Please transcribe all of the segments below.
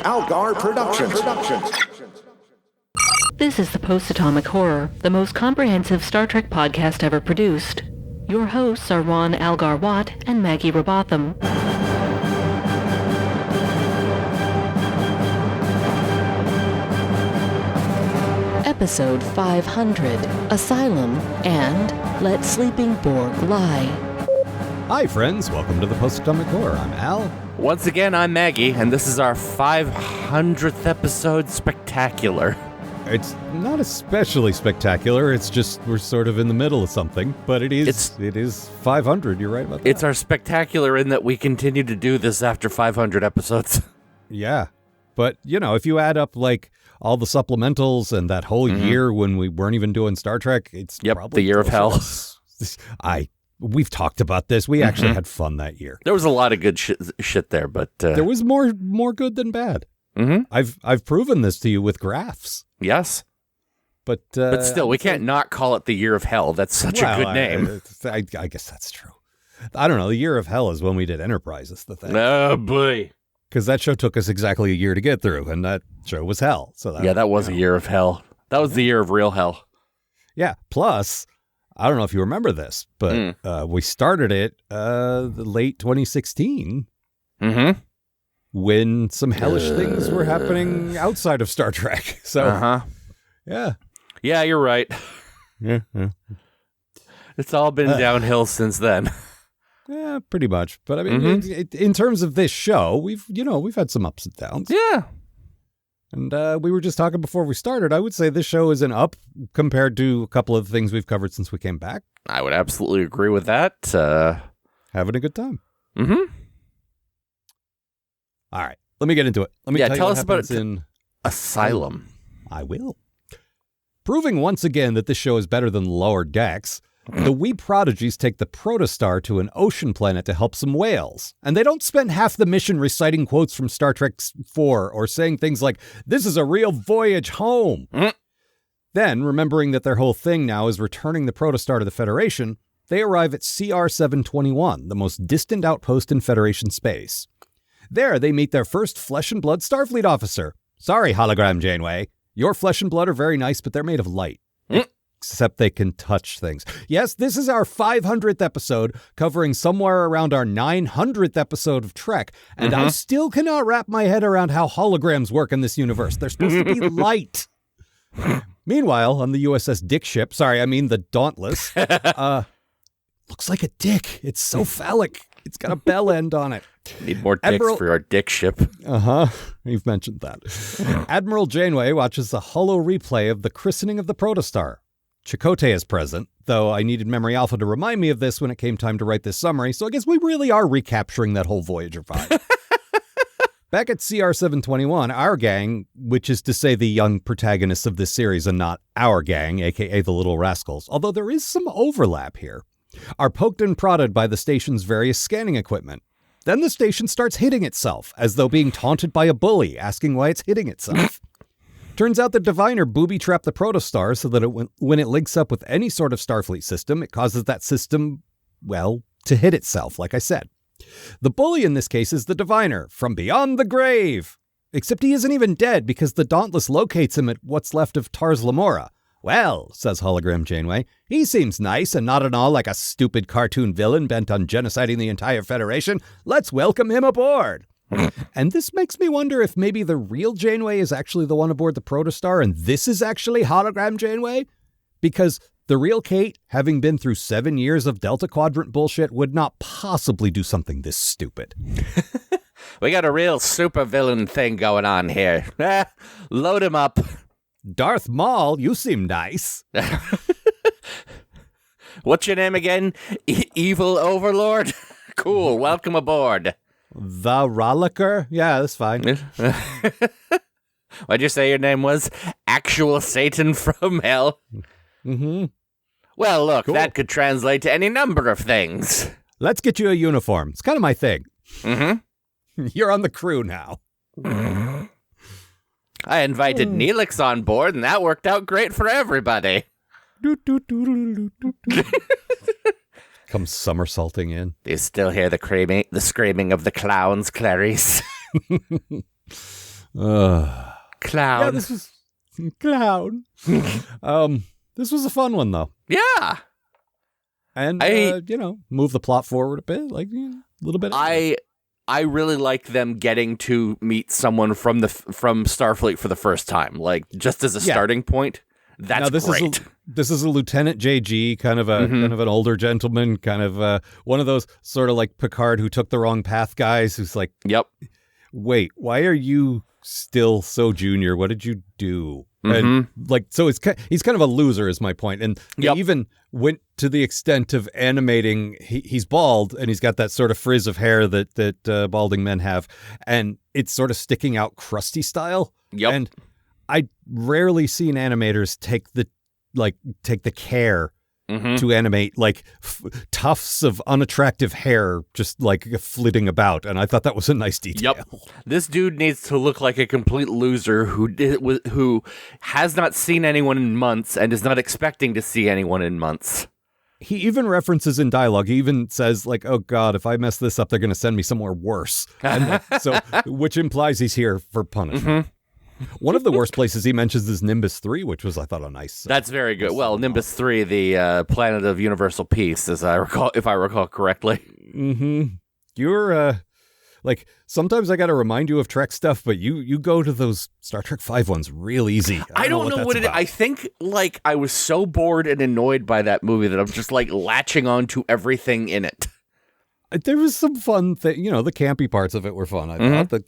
Algar Productions. This is the Post-Atomic Horror, the most comprehensive Star Trek podcast ever produced. Your hosts are Ron Algar Watt and Maggie Robotham. Episode 500, Asylum, and Let Sleeping Borg Lie. Hi friends, welcome to the Post-Atomic Horror. I'm Al. Once again, I'm Maggie, and this is our 500th episode spectacular. It's not especially spectacular, it's just we're sort of in the middle of something, but it is 500, you're right about that. It's our spectacular in that we continue to do this after 500 episodes. Yeah, but you know, if you add up like all the supplementals and that whole year when we weren't even doing Star Trek, it's probably the year of hell. We've talked about this. We actually had fun that year. There was a lot of good shit there, but there was more good than bad. I've proven this to you with graphs. Yes, but still, we can't not call it the year of hell. That's such a good name. I guess that's true. I don't know. The year of hell is when we did Enterprise. Is the thing. Oh boy, because that show took us exactly a year to get through, and that show was hell. So that was a year of hell. That was the year of real hell. Yeah. Plus, I don't know if you remember this, but we started it late 2016. When some hellish things were happening outside of Star Trek. So, yeah, you're right. Yeah. It's all been downhill since then. Yeah, pretty much. But I mean, in terms of this show, we've had some ups and downs. Yeah. And we were just talking before we started. I would say this show is an up compared to a couple of the things we've covered since we came back. I would absolutely agree with that. Having a good time. All right, let me get into it. Let me tell us about Asylum. I will. Proving once again that this show is better than Lower Decks, the wee prodigies take the protostar to an ocean planet to help some whales. And they don't spend half the mission reciting quotes from Star Trek 4 or saying things like, "This is a real voyage home." Then, remembering that their whole thing now is returning the protostar to the Federation, they arrive at CR-721, the most distant outpost in Federation space. There, they meet their first flesh and blood Starfleet officer. Sorry, hologram Janeway. Your flesh and blood are very nice, but they're made of light. Except they can touch things. Yes, this is our 500th episode, covering somewhere around our 900th episode of Trek, and I still cannot wrap my head around how holograms work in this universe. They're supposed to be light. Meanwhile, on the USS Dick ship, the Dauntless, looks like a dick. It's so phallic. It's got a bell end on it. Need more dicks for our dick ship. You've mentioned that. Admiral Janeway watches the holo replay of the christening of the protostar. Chakotay is present, though I needed Memory Alpha to remind me of this when it came time to write this summary, so I guess we really are recapturing that whole Voyager vibe. Back at CR-721, our gang, which is to say the young protagonists of this series and not our gang, aka the Little Rascals, although there is some overlap here, are poked and prodded by the station's various scanning equipment. Then the station starts hitting itself, as though being taunted by a bully, asking why it's hitting itself. Turns out the Diviner booby-trapped the protostar so that when it links up with any sort of Starfleet system, it causes that system, to hit itself, like I said. The bully in this case is the Diviner, from beyond the grave. Except he isn't even dead because the Dauntless locates him at what's left of Tars Lamora. Well, says hologram Janeway, he seems nice and not at all like a stupid cartoon villain bent on genociding the entire Federation. Let's welcome him aboard. And this makes me wonder if maybe the real Janeway is actually the one aboard the protostar and this is actually hologram Janeway? Because the real Kate, having been through 7 years of Delta Quadrant bullshit, would not possibly do something this stupid. We got a real supervillain thing going on here. Load him up. Darth Maul, you seem nice. What's your name again? Evil Overlord? Cool, welcome aboard. The Rollicker? Yeah, that's fine. What'd you say your name was? Actual Satan from hell? Well, look, that could translate to any number of things. Let's get you a uniform. It's kind of my thing. You're on the crew now. I invited Neelix on board, and that worked out great for everybody. Comes somersaulting in. Do you still hear the screaming of the clowns, Clarice? Clown. Yeah, this was clown. This was a fun one though. Yeah. And move the plot forward a bit, like a little bit. I really like them getting to meet someone from Starfleet for the first time, like just as a starting point. That's great. This is a Lieutenant JG, kind of an older gentleman, kind of one of those sort of like Picard who took the wrong path guys, who's like, yep. Wait, why are you still so junior? What did you do? And like, so he's kind of a loser, is my point. And they even went to the extent of animating. He's bald, and he's got that sort of frizz of hair that balding men have, and it's sort of sticking out, crusty style. Yep. And I rarely seen animators take the care to animate like tufts of unattractive hair just like flitting about, and I thought that was a nice detail. Yep. This dude needs to look like a complete loser who has not seen anyone in months and is not expecting to see anyone in months. He even references in dialogue. He even says like, "Oh God, if I mess this up, they're going to send me somewhere worse." And which implies he's here for punishment. One of the worst places he mentions is Nimbus 3, which was, I thought, a nice... That's very good. Well, Nimbus 3, the planet of universal peace, if I recall correctly. Mm-hmm. You're, sometimes I got to remind you of Trek stuff, but you go to those Star Trek 5 ones real easy. I don't know what it is. I think, I was so bored and annoyed by that movie that I'm just, latching on to everything in it. There was some fun thing, the campy parts of it were fun. I thought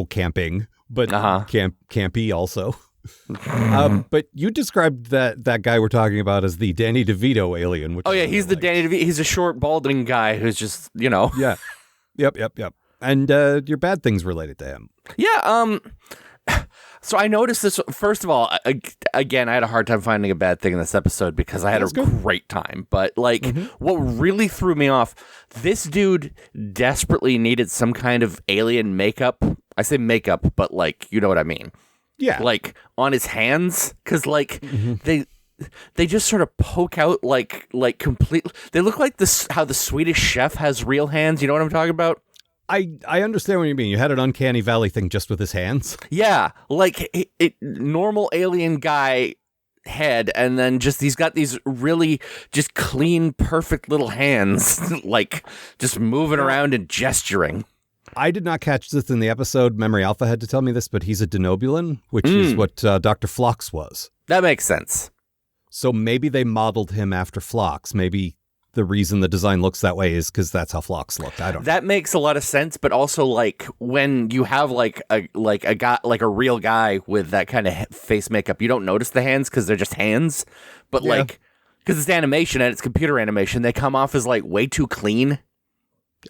camping, but campy also. But you described that guy we're talking about as the Danny DeVito alien. Which he's the Danny DeVito. He's a short, balding guy who's just, Yeah. Yep. And your bad things related to him. Yeah. So I noticed this. First of all, again, I had a hard time finding a bad thing in this episode because I had a great time. But what really threw me off, this dude desperately needed some kind of alien makeup. I say makeup, but you know what I mean. Yeah. On his hands, because they just sort of poke out completely. They look like how the Swedish chef has real hands. You know what I'm talking about? I understand what you mean. You had an uncanny valley thing just with his hands. Yeah, normal alien guy head, and then he's got these really just clean, perfect little hands, just moving around and gesturing. I did not catch this in the episode. Memory Alpha had to tell me this, but he's a Denobulan, which is what Dr. Phlox was. That makes sense. So maybe they modeled him after Phlox. Maybe the reason the design looks that way is because that's how Phlox looked. I don't know. That makes a lot of sense, but also when you have a guy, a real guy with that kind of face makeup, you don't notice the hands because they're just hands. But because it's animation and it's computer animation, they come off as way too clean.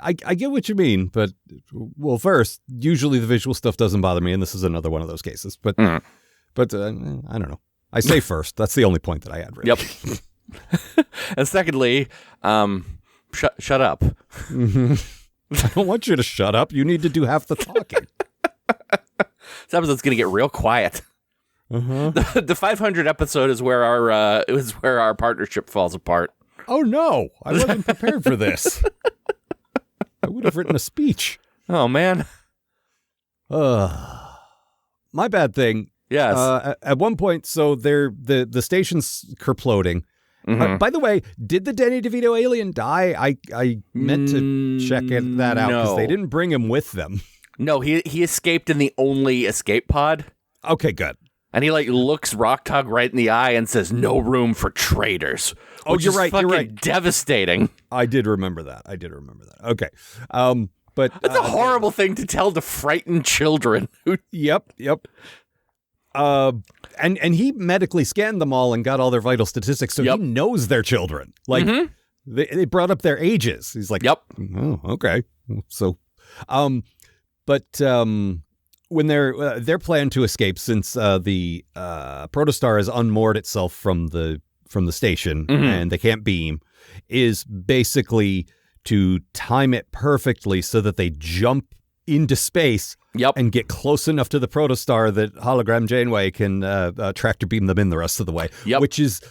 I get what you mean, but first, usually the visual stuff doesn't bother me, and this is another one of those cases. But I don't know. I say first. That's the only point that I had. Really. Yep. And secondly, shut up. Mm-hmm. I don't want you to shut up. You need to do half the talking. This episode's going to get real quiet. Uh-huh. The 500 episode is where our partnership falls apart. Oh no! I wasn't prepared for this. I would have written a speech. Oh man. My bad thing. Yes. At one point, so the station's kerploding. Mm-hmm. By the way, did the Danny DeVito alien die? I meant to check that out because they didn't bring him with them. No, he escaped in the only escape pod. Okay, good. And he looks Rocktog right in the eye and says, "No room for traitors." Oh, you're right. You're right. Devastating. I did remember that. Okay. But it's a horrible thing to tell to frightened children. Yep. And he medically scanned them all and got all their vital statistics, so he knows their children. They brought up their ages. He's like, "Yep, oh, okay." So, when their plan to escape, since the protostar has unmoored itself from the station and they can't beam, is basically to time it perfectly so that they jump into space and get close enough to the protostar that hologram Janeway can tractor beam them in the rest of the way. Which is,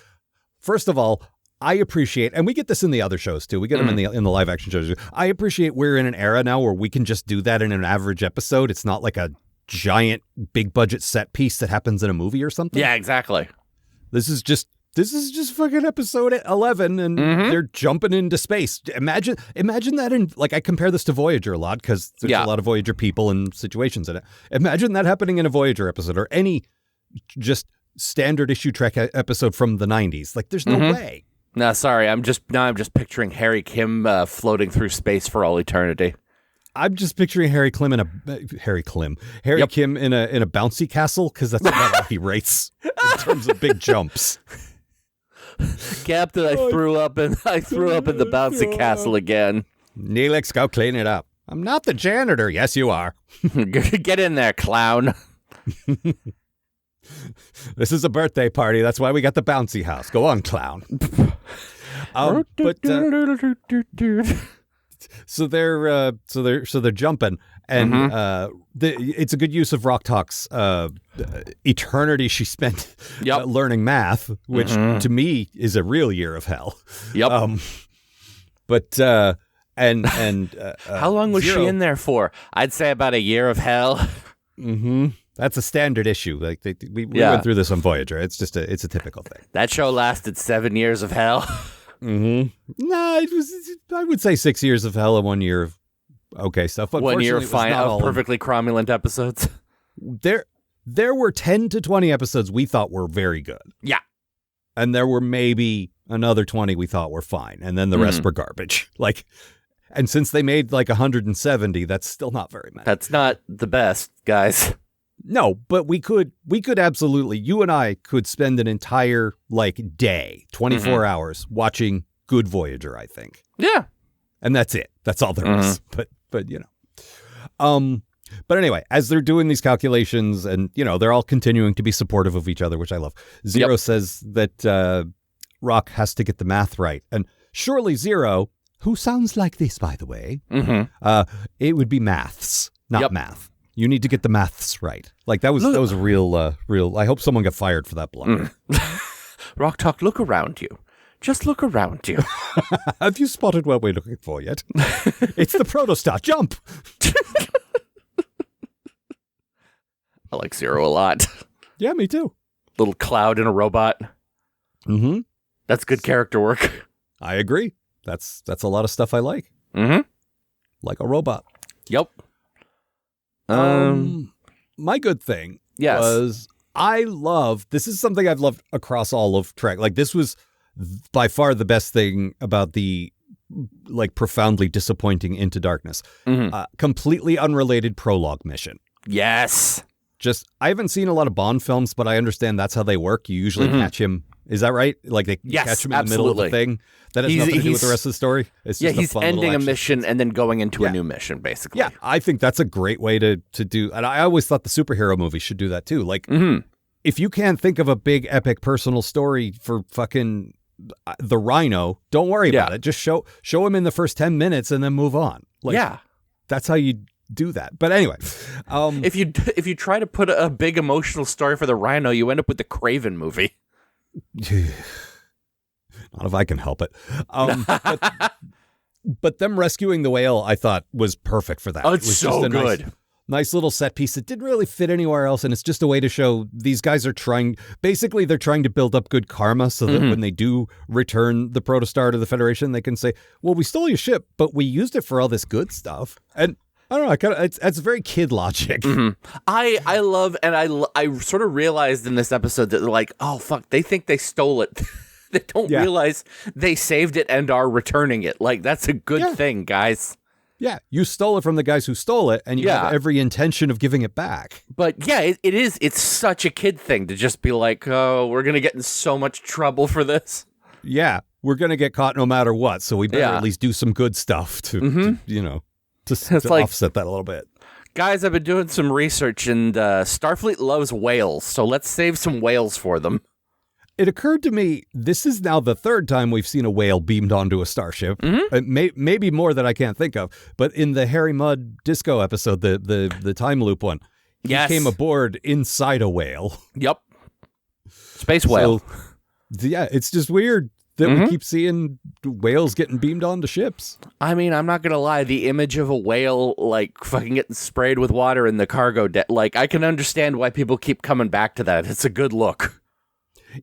first of all, I appreciate, and we get this in the other shows too. We get them in the live action shows too. I appreciate we're in an era now where we can just do that in an average episode. It's not like a giant, big budget set piece that happens in a movie or something. Yeah, exactly. This is just fucking episode 11, and they're jumping into space. Imagine that in, like, I compare this to Voyager a lot because there's a lot of Voyager people and situations in it. Imagine that happening in a Voyager episode or any just standard issue Trek episode from the 90s. Like, there's no way. No, sorry. I'm just picturing Harry Kim floating through space for all eternity. I'm just picturing Harry Kim in a bouncy castle, because that's about all he rates in terms of big jumps. Captain, I threw up in the bouncy castle again. Neelix, go clean it up. I'm not the janitor. Yes, you are. Get in there, clown. This is a birthday party. That's why we got the bouncy house. Go on, clown. So they're jumping, and it's a good use of Rock Talk's eternity she spent learning math, which to me is a real year of hell. Yep. How long was Zero, she in there for? I'd say about a year of hell. Mm-hmm. That's a standard issue. Like we went through this on Voyager. It's a typical thing. That show lasted 7 years of hell. Mm-hmm. No, I would say 6 years of hell and 1 year of okay stuff. 1 year of perfectly cromulent episodes. There were 10 to 20 episodes we thought were very good. Yeah. And there were maybe another 20 we thought were fine. And then the rest were garbage. Like, and since they made like 170, that's still not very many. That's not the best, guys. No, but we could absolutely, you and I could spend an entire like day, 24 hours watching good Voyager, I think. Yeah. And that's it. That's all there is. But you know. But anyway, as they're doing these calculations and, you know, they're all continuing to be supportive of each other, which I love. Zero says that Rock has to get the math right. And surely Zero, who sounds like this, by the way, it would be maths, not math. You need to get the maths right. Like that was a real. I hope someone got fired for that blunder. Rock Talk, look around you. Just look around you. Have you spotted what we're looking for yet? It's the protostar. Jump. I like Zero a lot. Yeah, me too. Little cloud in a robot. Mm-hmm. That's good character work. I agree. That's a lot of stuff I like. Mm-hmm. Like a robot. Yep. My good thing was this is something I've loved across all of Trek. Like this was by far the best thing about the like profoundly disappointing Into Darkness. Completely unrelated prologue mission. Yes. Just, I haven't seen a lot of Bond films, but I understand that's how they work. You usually catch him. Is that right? Like they catch him in the middle of the thing. That has nothing to do with the rest of the story. It's just he's ending a mission and then going into a new mission, basically. Yeah, I think that's a great way to do. And I always thought the superhero movie should do that too. Like, if you can't think of a big epic personal story for fucking the Rhino, don't worry about it. Just show him in the first 10 minutes and then move on. Like, that's how you do that. But anyway, if you try to put a big emotional story for the Rhino, you end up with the Craven movie. Not if I can help it. But them rescuing the whale, I thought was perfect for that. Oh, it's so good. Nice little set piece that didn't really fit anywhere else. And it's just a way to show these guys are basically they're trying to build up good karma so that when they do return the protostar to the Federation, they can say, well, we stole your ship, but we used it for all this good stuff. And I don't know. It's very kid logic. I love, and I sort of realized in this episode that they're like, oh, fuck, they think they stole it. They don't realize they saved it and are returning it. Like, that's a good thing, guys. Yeah, you stole it from the guys who stole it, and you have every intention of giving it back. But yeah, it is. It's such a kid thing to just be like, oh, we're going to get in so much trouble for this. Yeah, we're going to get caught no matter what, so we better at least do some good stuff to offset that a little bit. Guys, I've been doing some research, and Starfleet loves whales, so let's save some whales for them. It occurred to me, this is now the third time we've seen a whale beamed onto a starship. Maybe more that I can't think of. But in the Harry Mudd Disco episode, the time loop one, he came aboard inside a whale. Yep. Space whale. So, yeah, it's just weird that we keep seeing whales getting beamed onto ships. I mean, I'm not gonna lie. The image of a whale like fucking getting sprayed with water in the cargo deck, like I can understand why people keep coming back to that. It's a good look.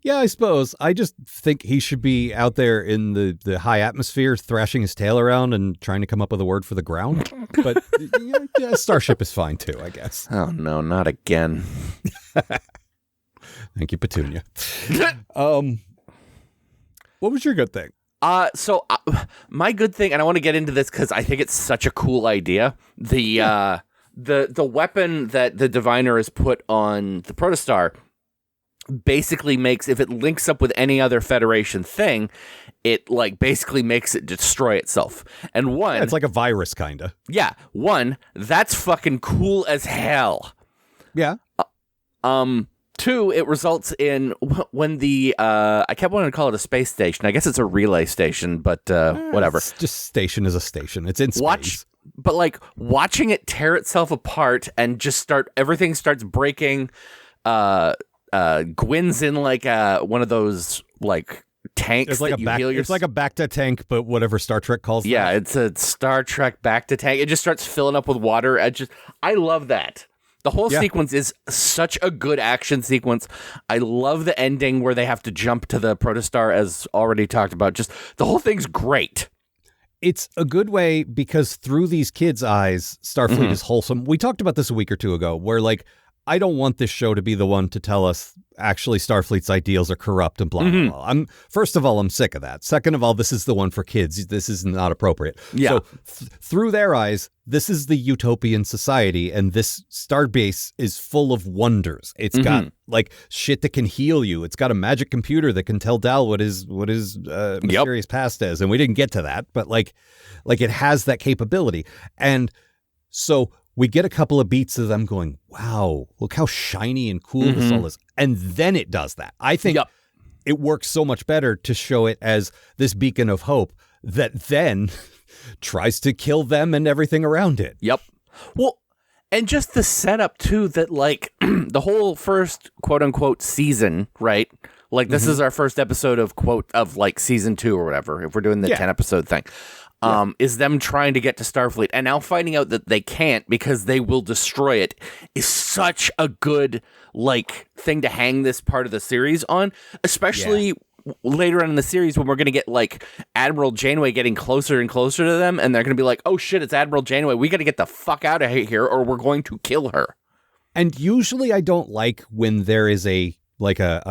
Yeah, I suppose. I just think he should be out there in the high atmosphere, thrashing his tail around and trying to come up with a word for the ground. But yeah, Starship is fine too, I guess. Oh no, not again. Thank you, Petunia. What was your good thing? So my good thing, and I want to get into this because I think it's such a cool idea. The weapon that the Diviner has put on the Protostar basically makes, if it links up with any other Federation thing, it like basically makes it destroy itself. And one, it's like a virus, kind of. Yeah, one, that's fucking cool as hell. Yeah. Two, it results in when the I kept wanting to call it a space station. I guess it's a relay station, but whatever. It's just station is a station. It's in space. But like watching it tear itself apart and just everything starts breaking. Gwyn's in like one of those like tanks. It's like it's like a Bacta tank, but whatever Star Trek calls it. Yeah, it's a Star Trek Bacta tank. It just starts filling up with water. I love that. The whole sequence is such a good action sequence. I love the ending where they have to jump to the Protostar, as already talked about. Just the whole thing's great. It's a good way because through these kids' eyes, Starfleet is wholesome. We talked about this a week or two ago, where like, I don't want this show to be the one to tell us actually Starfleet's ideals are corrupt and blah, blah, blah. First of all, I'm sick of that. Second of all, this is the one for kids. This is not appropriate. Yeah. So through their eyes, this is the utopian society, and this starbase is full of wonders. It's got like shit that can heal you. It's got a magic computer that can tell Dal what his mysterious past is. And we didn't get to that, but like it has that capability. And so we get a couple of beats of them going, wow, look how shiny and cool this all is. And then it does that. I think it works so much better to show it as this beacon of hope that then tries to kill them and everything around it. Yep. Well, and just the setup, too, that, like, the whole first quote-unquote season, right? Like, this is our first episode of like, season 2 or whatever, if we're doing the 10-episode thing. Is them trying to get to Starfleet and now finding out that they can't because they will destroy it is such a good like thing to hang this part of the series on, especially later on in the series when we're going to get like Admiral Janeway getting closer and closer to them, and they're going to be like, oh shit, it's Admiral Janeway. We got to get the fuck out of here or we're going to kill her. And usually I don't like when there is a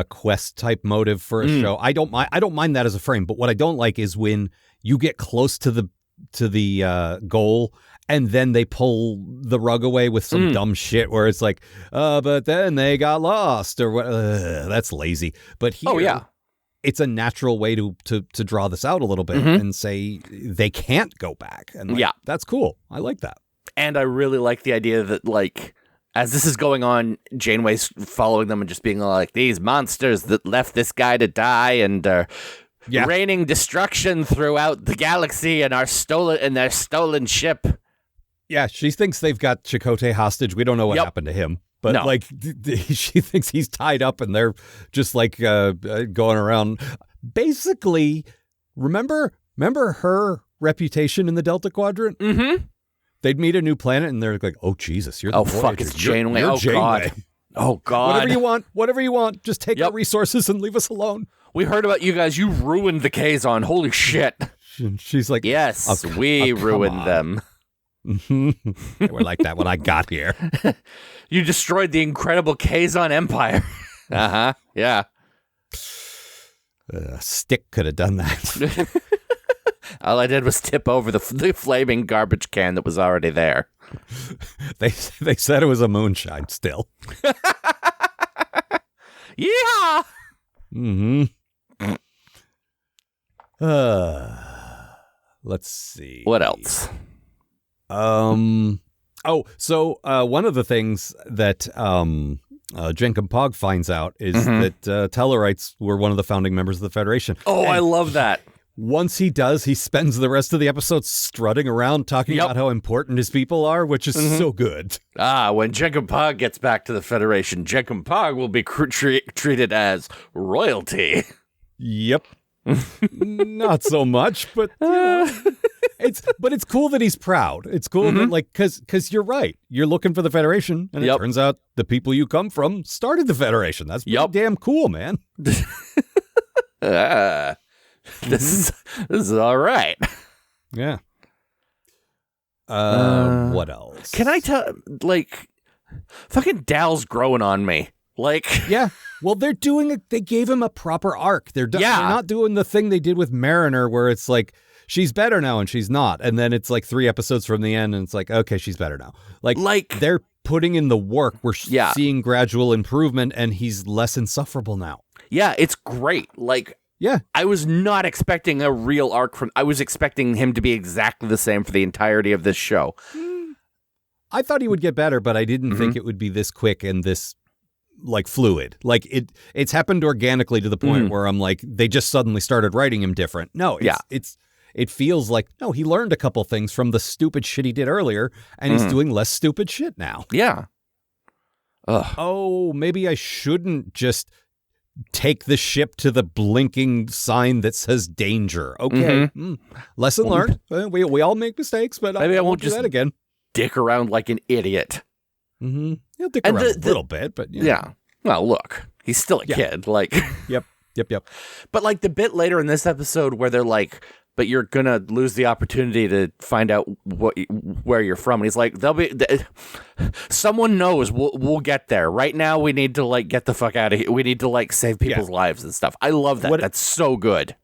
quest type motive for a show. I don't mind that as a frame, but what I don't like is when you get close to the goal and then they pull the rug away with some dumb shit where it's like, but then they got lost or what? That's lazy. But here, it's a natural way to draw this out a little bit and say they can't go back. And that's cool. I like that. And I really like the idea that like, as this is going on, Janeway's following them and just being like, these monsters that left this guy to die and raining destruction throughout the galaxy and their stolen ship. Yeah, she thinks they've got Chakotay hostage. We don't know what happened to him. But like she thinks he's tied up and they're just like going around. Basically, remember her reputation in the Delta Quadrant? Mm-hmm. They'd meet a new planet and they're like, oh, Jesus, you're the Voyager. Fuck, it's Janeway. Oh, Janeway. God. Oh, God. Whatever you want. Just take our resources and leave us alone. We heard about you guys. You ruined the Kazon. Holy shit. And she's like, yes, we ruined them. They were like that when I got here. You destroyed the incredible Kazon Empire. Yeah. Stick could have done that. All I did was tip over the flaming garbage can that was already there. They said it was a moonshine still. Yeah. Mm-hmm. Let's see. What else? So one of the things that Jenkum Pog finds out is that Tellarites were one of the founding members of the Federation. Oh, and I love that. Once he does, he spends the rest of the episode strutting around talking about how important his people are, which is so good. When Jenkum Pog gets back to the Federation, Jenkum Pog will be treated as royalty. Yep. Not so much, but you know, it's cool that he's proud. It's cool that because you're right. You're looking for the Federation, and it turns out the people you come from started the Federation. That's pretty damn cool, man. This is all right. Yeah. What else? Can I tell? Like, fucking Dal's growing on me. Like, yeah. Well, they're doing it. They gave him a proper arc. They're not doing the thing they did with Mariner, where it's like she's better now and she's not, and then it's like 3 episodes from the end, and it's like, okay, she's better now. Like they're putting in the work. We're seeing gradual improvement, and he's less insufferable now. Yeah, it's great. Like, yeah, I was not expecting a real arc from. I was expecting him to be exactly the same for the entirety of this show. I thought he would get better, but I didn't think it would be this quick and this like fluid. Like it's happened organically to the point where I'm like, they just suddenly started writing him different. No, it feels like, no, he learned a couple things from the stupid shit he did earlier, and he's doing less stupid shit now. Yeah. Ugh. Oh, maybe I shouldn't just take the ship to the blinking sign that says danger. Okay. Lesson learned. We all make mistakes, but maybe I won't do that again. Dick around like an idiot. He'll dick around a little bit, but yeah. Well, look, he's still a kid. Like, yep. But like the bit later in this episode where they're like, "But you're gonna lose the opportunity to find out where you're from," and he's like, someone knows. We'll get there. Right now, we need to like get the fuck out of here. We need to like save people's lives and stuff. I love that. That's so good.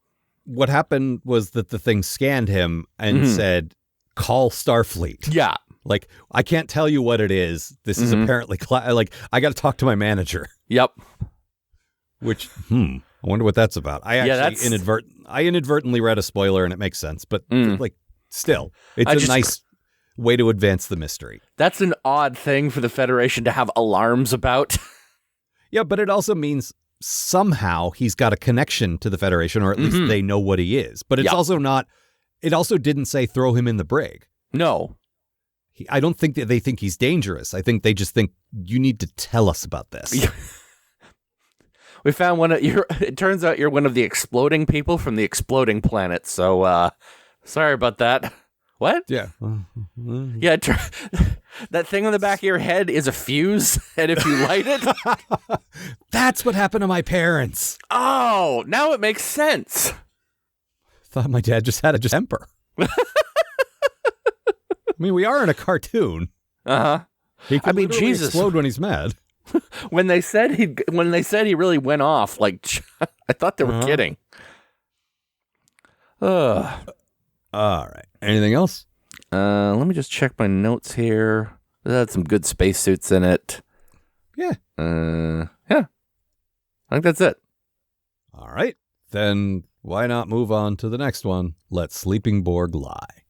What happened was that the thing scanned him and said, "Call Starfleet." Yeah. Like, I can't tell you what it is. This is apparently, like, I got to talk to my manager. Yep. Which, I wonder what that's about. I actually inadvertently read a spoiler, and it makes sense. But, like, still, it's a nice way to advance the mystery. That's an odd thing for the Federation to have alarms about. Yeah, but it also means somehow he's got a connection to the Federation, or at least they know what he is. But it's also not, it also didn't say throw him in the brig. No. I don't think that they think he's dangerous. I think they just think you need to tell us about this. We found it turns out you're one of the exploding people from the exploding planet. So, sorry about that. What? Yeah. Yeah. That thing on the back of your head is a fuse. And if you light it. That's what happened to my parents. Oh, now it makes sense. Thought my dad just had a temper. I mean, we are in a cartoon. He could Jesus, explode when he's mad. when they said he really went off, like I thought they were kidding. All right. Anything else? Let me just check my notes here. It had some good spacesuits in it. Yeah. Yeah. I think that's it. All right. Then why not move on to the next one? Let Sleeping Borg lie.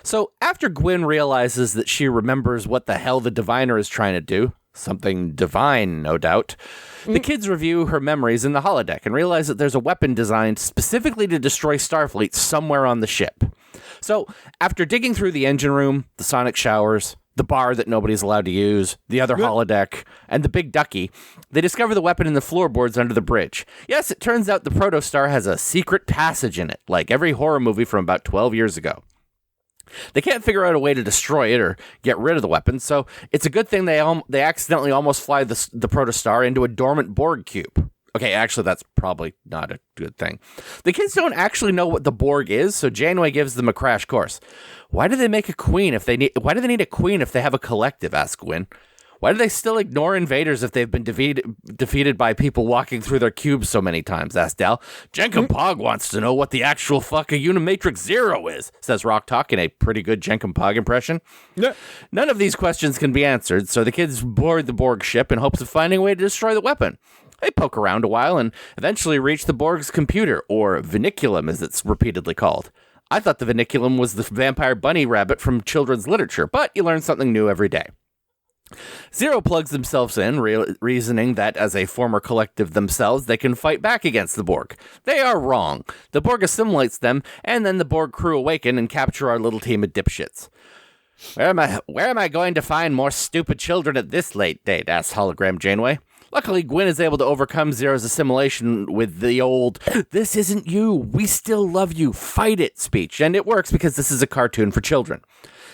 So after Gwyn realizes that she remembers what the hell the Diviner is trying to do, something divine, no doubt, the kids review her memories in the holodeck and realize that there's a weapon designed specifically to destroy Starfleet somewhere on the ship. So after digging through the engine room, the sonic showers, the bar that nobody's allowed to use, the other holodeck, and the big ducky, they discover the weapon in the floorboards under the bridge. Yes, it turns out the protostar has a secret passage in it, like every horror movie from about 12 years ago. They can't figure out a way to destroy it or get rid of the weapon, so it's a good thing they accidentally almost fly the protostar into a dormant Borg cube. Okay, actually, that's probably not a good thing. The kids don't actually know what the Borg is, so Janeway gives them a crash course. Why do they make a queen if they need? Why do they need a queen if they have a collective? Asks Gwyn. Why do they still ignore invaders if they've been defeated by people walking through their cubes so many times? Asked Dal. Jenkum Pog wants to know what the actual fucking Unimatrix Zero is, says Rock Talk in a pretty good Jenkum Pog impression. Yeah. None of these questions can be answered, so the kids board the Borg ship in hopes of finding a way to destroy the weapon. They poke around a while and eventually reach the Borg's computer, or Vinniculum as it's repeatedly called. I thought the Vinniculum was the vampire bunny rabbit from children's literature, but you learn something new every day. Zero plugs themselves in, reasoning that as a former collective themselves, they can fight back against the Borg. They are wrong. The Borg assimilates them, and then the Borg crew awaken and capture our little team of dipshits. Where am I going to find more stupid children at this late date? Asks Hologram Janeway. Luckily, Gwyn is able to overcome Zero's assimilation with the old, "This isn't you, we still love you, fight it" speech. And it works because this is a cartoon for children.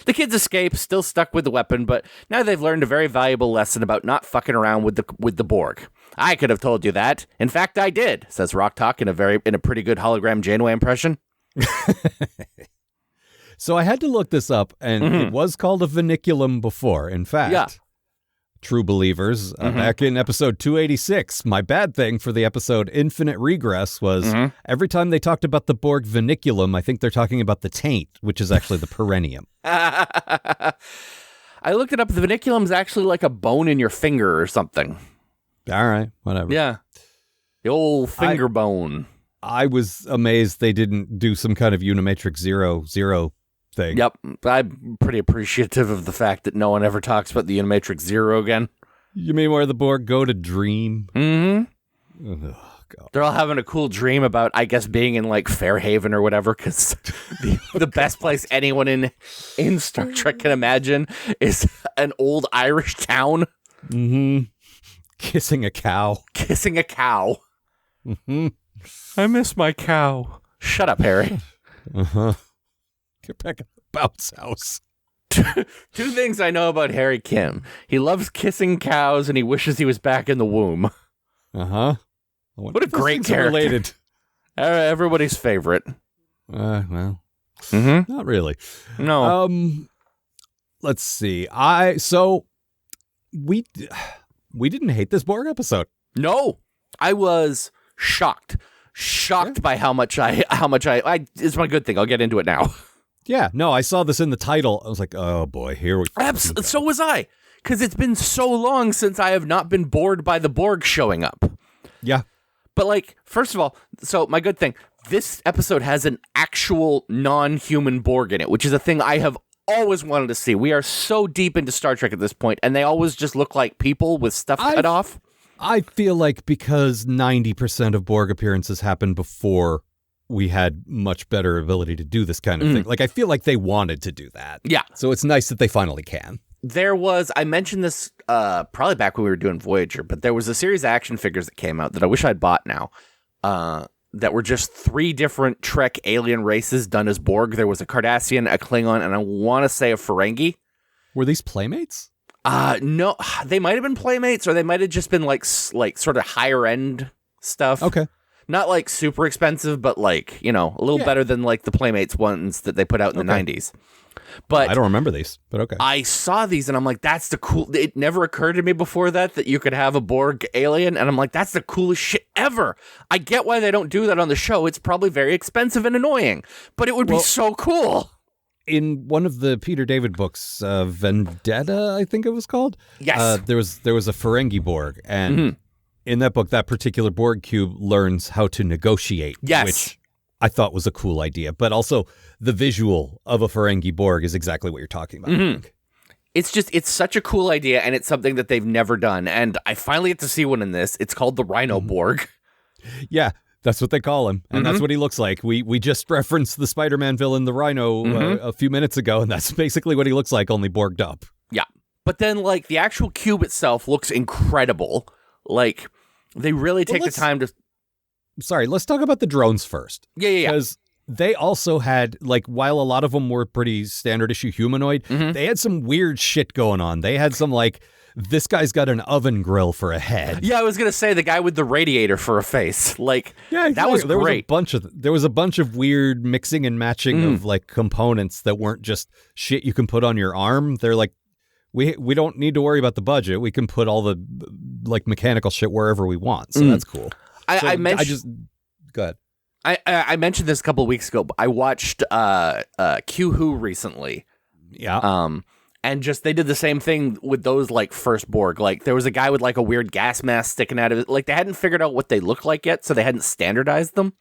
The kids escape, still stuck with the weapon, but now they've learned a very valuable lesson about not fucking around with the Borg. "I could have told you that. In fact, I did," says Rock Talk in a pretty good hologram Janeway impression. So I had to look this up, and it was called a Vinculum before. In fact, true believers, back in episode 286, my bad thing for the episode Infinite Regress was every time they talked about the Borg Vinculum, I think they're talking about the taint, which is actually the perineum. I looked it up. The Vinculum is actually like a bone in your finger or something. All right, whatever. Yeah. The old finger bone. I was amazed they didn't do some kind of Unimatrix 00 thing. Yep. I'm pretty appreciative of the fact that no one ever talks about the Unimatrix 0 again. You mean where the Borg go to dream? Mm-hmm. Oh, God. They're all having a cool dream about, I guess, being in, like, Fairhaven or whatever, because the best place anyone in Star Trek can imagine is an old Irish town. Mm-hmm. Kissing a cow. Kissing a cow. Mm-hmm. I miss my cow. Shut up, Harry. Uh-huh. Get back at the bounce house. Two things I know about Harry Kim. He loves kissing cows, and he wishes he was back in the womb. Uh-huh. What a great character. Related. Everybody's favorite. Well. Mm-hmm. Not really. No. Let's see. We didn't hate this Borg episode. No. I was shocked by how much I it's my good thing. I'll get into it now. Yeah, no, I saw this in the title. I was like, oh boy, here we go. So was I, because it's been so long since I have not been bored by the Borg showing up. Yeah. But, like, first of all, so my good thing, this episode has an actual non-human Borg in it, which is a thing I have always wanted to see. We are so deep into Star Trek at this point, and they always just look like people with stuff cut off. I feel like because 90% of Borg appearances happened before we had much better ability to do this kind of thing. Like, I feel like they wanted to do that. Yeah. So it's nice that they finally can. I mentioned this probably back when we were doing Voyager, but there was a series of action figures that came out that I wish I'd bought now, that were just 3 different Trek alien races done as Borg. There was a Cardassian, a Klingon, and I want to say a Ferengi. Were these Playmates? No, they might have been Playmates, or they might have just been like sort of higher end stuff. Okay. Not like super expensive, but like, a little better than like the Playmates ones that they put out in the 90s. But I don't remember these, but okay. I saw these and I'm like, that's the cool. It never occurred to me before that you could have a Borg alien. And I'm like, that's the coolest shit ever. I get why they don't do that on the show. It's probably very expensive and annoying, but it would be so cool. In one of the Peter David books, Vendetta, I think it was called. Yes. There was a Ferengi Borg, and in that book, that particular Borg cube learns how to negotiate. Yes. Which I thought was a cool idea, but also the visual of a Ferengi Borg is exactly what you're talking about. I think. It's such a cool idea, and it's something that they've never done. And I finally get to see one in this. It's called the Rhino Borg. Yeah. That's what they call him, and that's what he looks like. We just referenced the Spider-Man villain, the Rhino, a few minutes ago, and that's basically what he looks like, only Borged up. Yeah. But then, like, the actual cube itself looks incredible. Like, they really take the time to... Sorry, let's talk about the drones first. Yeah. Because they also had, like, while a lot of them were pretty standard issue humanoid, they had some weird shit going on. They had some, like... This guy's got an oven grill for a head. Yeah, I was gonna say the guy with the radiator for a face. Like, that was great. There was a bunch of weird mixing and matching of like components that weren't just shit you can put on your arm. They're like, we don't need to worry about the budget. We can put all the like mechanical shit wherever we want. So that's cool. I mentioned this a couple of weeks ago. But I watched Q Who recently. Yeah. And just they did the same thing with those like first Borg. Like there was a guy with like a weird gas mask sticking out of it. Like they hadn't figured out what they looked like yet, so they hadn't standardized them.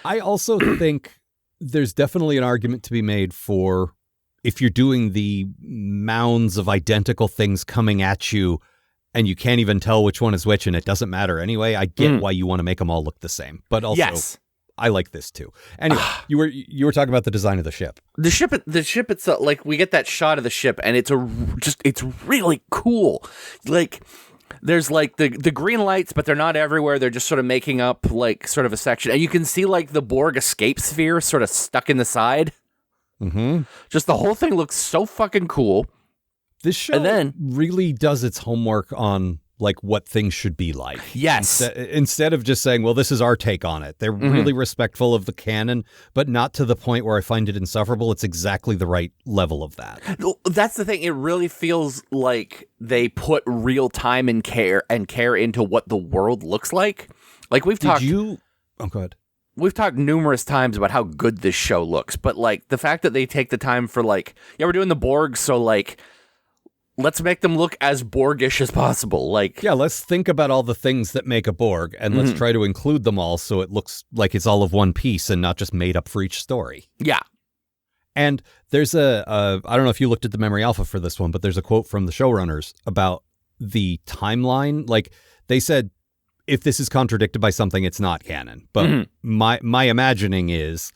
I also think there's definitely an argument to be made for if you're doing the mounds of identical things coming at you and you can't even tell which one is which and it doesn't matter anyway. I get why you want to make them all look the same. But also I like this too. Anyway, you were talking about the design of the ship. The ship itself, like we get that shot of the ship, and it's really cool. Like There's like the green lights, but they're not everywhere. They're just sort of making up like sort of a section. And you can see like the Borg escape sphere sort of stuck in the side. Mm-hmm. Just the whole thing looks so fucking cool. This show really does its homework on like what things should be like. Yes. Instead of just saying, well, this is our take on it. They're really respectful of the canon, but not to the point where I find it insufferable. It's exactly the right level of that. That's the thing. It really feels like they put real time and care into what the world looks like. Like we've talked. Oh, go ahead. We've talked numerous times about how good this show looks, but like the fact that they take the time for like, yeah, we're doing the Borg, so like, let's make them look as Borgish as possible. Like, yeah, let's think about all the things that make a Borg, and let's try to include them all so it looks like it's all of one piece and not just made up for each story. Yeah. And there's I don't know if you looked at the Memory Alpha for this one, but there's a quote from the showrunners about the timeline. Like, they said, if this is contradicted by something, it's not canon. But my imagining is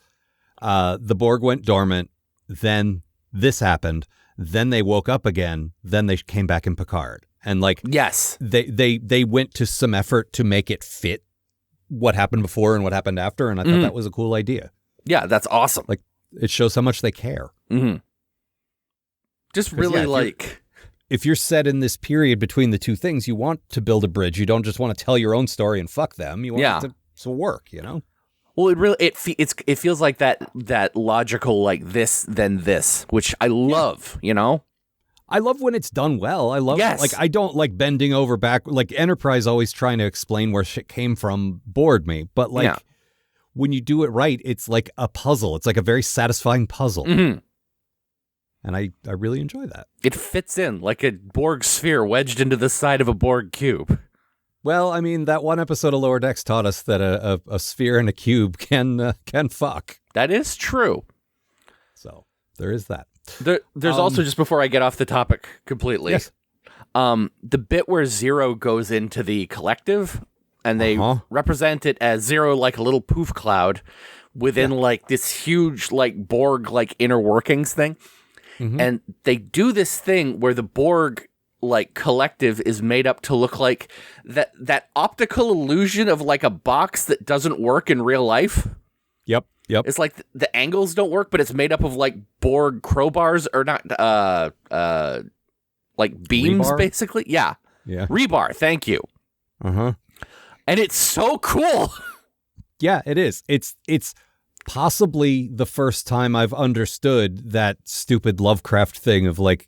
the Borg went dormant, then this happened, then they woke up again, then they came back in Picard. And like, yes, they went to some effort to make it fit what happened before and what happened after. And I thought that was a cool idea. Yeah, that's awesome. Like, it shows how much they care. Just really if you're set in this period between the two things, you want to build a bridge. You don't just want to tell your own story and fuck them. You want it to work, you know? Well, it feels like that logical, like this, then this, which I love, you know? I love when it's done well. I love, like, I don't like bending over back. Like, Enterprise always trying to explain where shit came from bored me. But like, when you do it right, it's like a puzzle. It's like a very satisfying puzzle. And I really enjoy that. It fits in like a Borg sphere wedged into the side of a Borg cube. Well, I mean, that one episode of Lower Decks taught us that a sphere and a cube can fuck. That is true. So there is that. There's also, just before I get off the topic completely, the bit where Zero goes into the collective and they represent it as Zero like a little poof cloud within like this huge like Borg like inner workings thing. And they do this thing where the Borg like collective is made up to look like that optical illusion of like a box that doesn't work in real life. Yep. It's like the angles don't work, but it's made up of like Borg crowbars or not like beams basically. Yeah. Rebar, thank you. And it's so cool. Yeah, it is. It's possibly the first time I've understood that stupid Lovecraft thing of like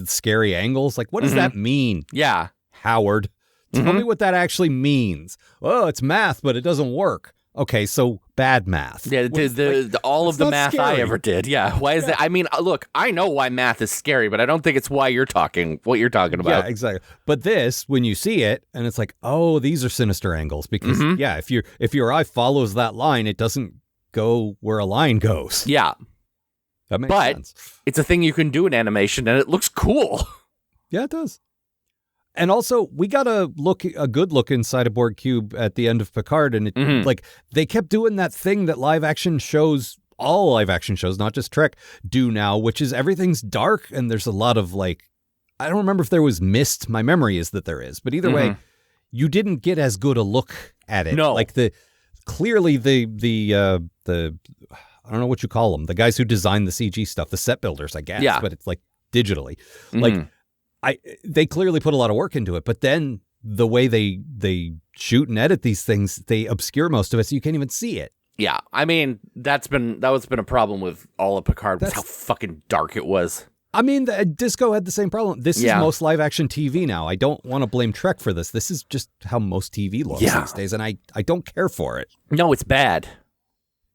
scary angles. Like, what does that mean? Yeah. Howard, tell me what that actually means. Oh, it's math, but it doesn't work. Okay, so bad math. Yeah, all of the math scary. I ever did. Yeah. Why is that? I mean, look, I know why math is scary, but I don't think it's why what you're talking about. Yeah, exactly. But this, when you see it, and it's like, oh, these are sinister angles. Because, if your eye follows that line, it doesn't go where a line goes. Yeah. That makes sense. It's a thing you can do in animation, and it looks cool. Yeah, it does. And also, we got a good look inside a Borg cube at the end of Picard, and it like they kept doing that thing that all live action shows, not just Trek, do now, which is everything's dark, and there's a lot of like, I don't remember if there was mist. My memory is that there is, but either way, you didn't get as good a look at it. No, like clearly the I don't know what you call them, the guys who design the CG stuff, the set builders, I guess. Yeah. But it's like digitally, like. They clearly put a lot of work into it, but then the way they shoot and edit these things, they obscure most of it, so you can't even see it. Yeah, I mean that's been a problem with all of Picard, was how fucking dark it was. I mean, Disco had the same problem. This is most live action TV now. I don't want to blame Trek for this. This is just how most TV looks these days, and I don't care for it. No, it's bad.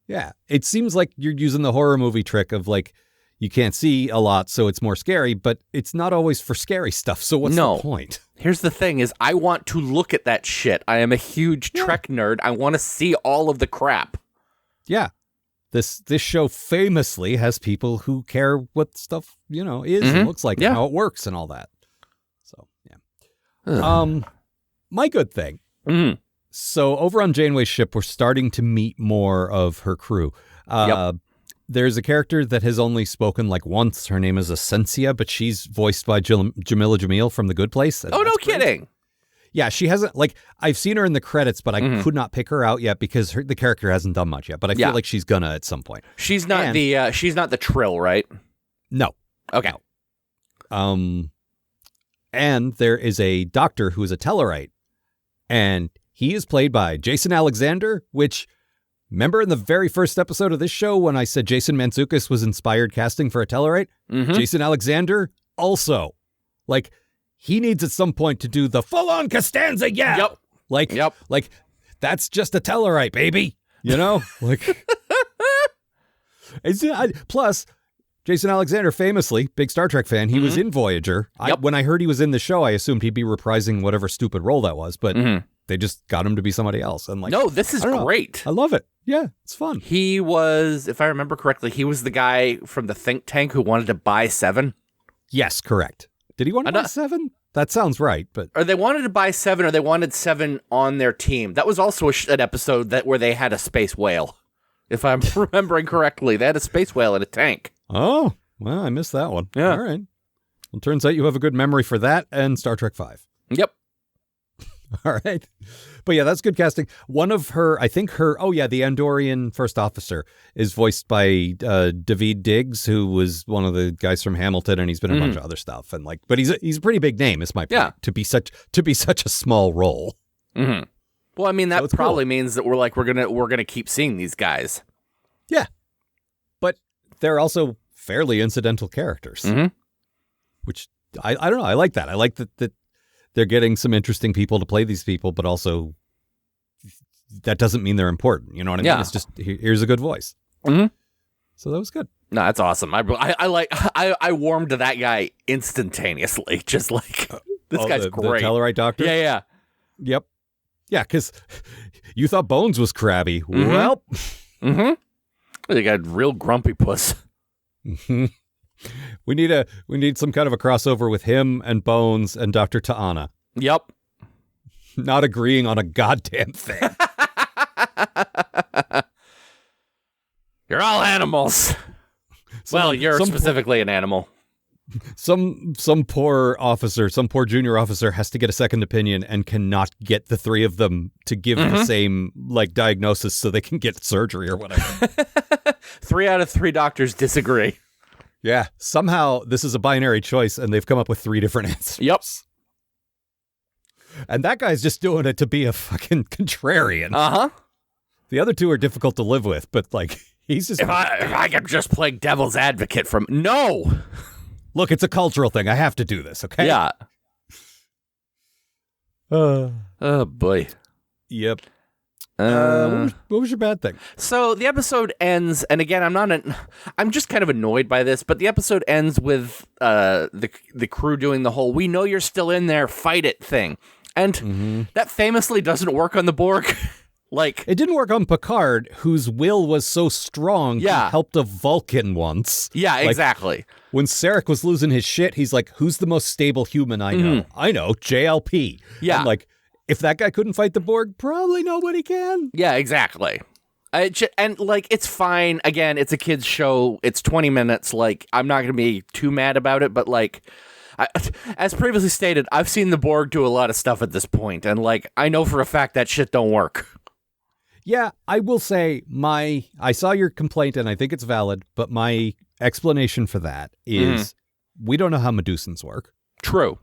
Yeah, it seems like you're using the horror movie trick of like, you can't see a lot, so it's more scary, but it's not always for scary stuff, so what's the point? Here's the thing is, I want to look at that shit. I am a huge Trek nerd. I want to see all of the crap. Yeah. This show famously has people who care what stuff, is and looks like and how it works and all that. So, yeah. My good thing. So over on Janeway's ship, we're starting to meet more of her crew. There's a character that has only spoken like once. Her name is Essentia, but she's voiced by Jamila Jamil from The Good Place. Oh, no kidding. Yeah, she hasn't, like, I've seen her in the credits, but I could not pick her out yet because the character hasn't done much yet. But I feel like she's gonna at some point. She's not she's not the Trill, right? No. Okay. No. And there is a doctor who is a Tellarite, and he is played by Jason Alexander, which, remember in the very first episode of this show when I said Jason Mantzoukas was inspired casting for a Tellarite? Jason Alexander also. Like, he needs at some point to do the full-on Costanza yell. Yep. Like, that's just a Tellarite, baby. You know? Like, plus, Jason Alexander, famously, big Star Trek fan, he was in Voyager. When I heard he was in the show, I assumed he'd be reprising whatever stupid role that was, but they just got him to be somebody else. And like, no, this is great. I love it. Yeah, it's fun. He was, if I remember correctly, he was the guy from the think tank who wanted to buy Seven. Yes, correct. Did he want to buy Seven? That sounds right, but... Or they wanted to buy Seven, or they wanted Seven on their team. That was also an episode where they had a space whale. If I'm remembering correctly, they had a space whale in a tank. Oh, well, I missed that one. Yeah. All right. Well, turns out you have a good memory for that and Star Trek V. Yep. All right. But yeah, that's good casting. One of her, the Andorian first officer is voiced by David Diggs, who was one of the guys from Hamilton, and he's been in a bunch of other stuff. And like, but he's a pretty big name, is my point, to be such a small role. Mm-hmm. Well, I mean, that probably means that we're gonna keep seeing these guys. Yeah. But they're also fairly incidental characters, which I don't know. I like that. I like that they're getting some interesting people to play these people, but also that doesn't mean they're important. You know what I mean? It's just, here's a good voice. So that was good. No, that's awesome. I warmed to that guy instantaneously. Just like, this guy's great. The Tellarite doctor? Yeah. Yep. Yeah, because you thought Bones was crabby. Well. They got real grumpy puss. We need some kind of a crossover with him and Bones and Dr. Ta'ana. Yep. Not agreeing on a goddamn thing. You're all animals. You're specifically an animal. Some poor junior officer has to get a second opinion and cannot get the three of them to give the same diagnosis so they can get surgery or whatever. 3 out of 3 doctors disagree. Yeah, somehow this is a binary choice and they've come up with 3 different answers. Yep. And that guy's just doing it to be a fucking contrarian. Uh-huh. The other 2 are difficult to live with, but he's just... If I could just play devil's advocate from... No! Look, it's a cultural thing. I have to do this, okay? Yeah. Oh, boy. Yep. What was your bad thing? So the episode ends, and again, I'm just kind of annoyed by this, but the episode ends with the crew doing the whole "we know you're still in there, fight it" thing, and that famously doesn't work on the Borg. It didn't work on Picard, whose will was so strong. He helped a Vulcan once. Yeah, exactly. When Sarek was losing his shit, he's like, "Who's the most stable human I know?" I know, JLP. Yeah. And if that guy couldn't fight the Borg, probably nobody can. Yeah, exactly. It's fine. Again, it's a kid's show. It's 20 minutes. I'm not going to be too mad about it, but as previously stated, I've seen the Borg do a lot of stuff at this point, and I know for a fact that shit don't work. Yeah, I will say I saw your complaint and I think it's valid, but my explanation for that is we don't know how Medusans work. True.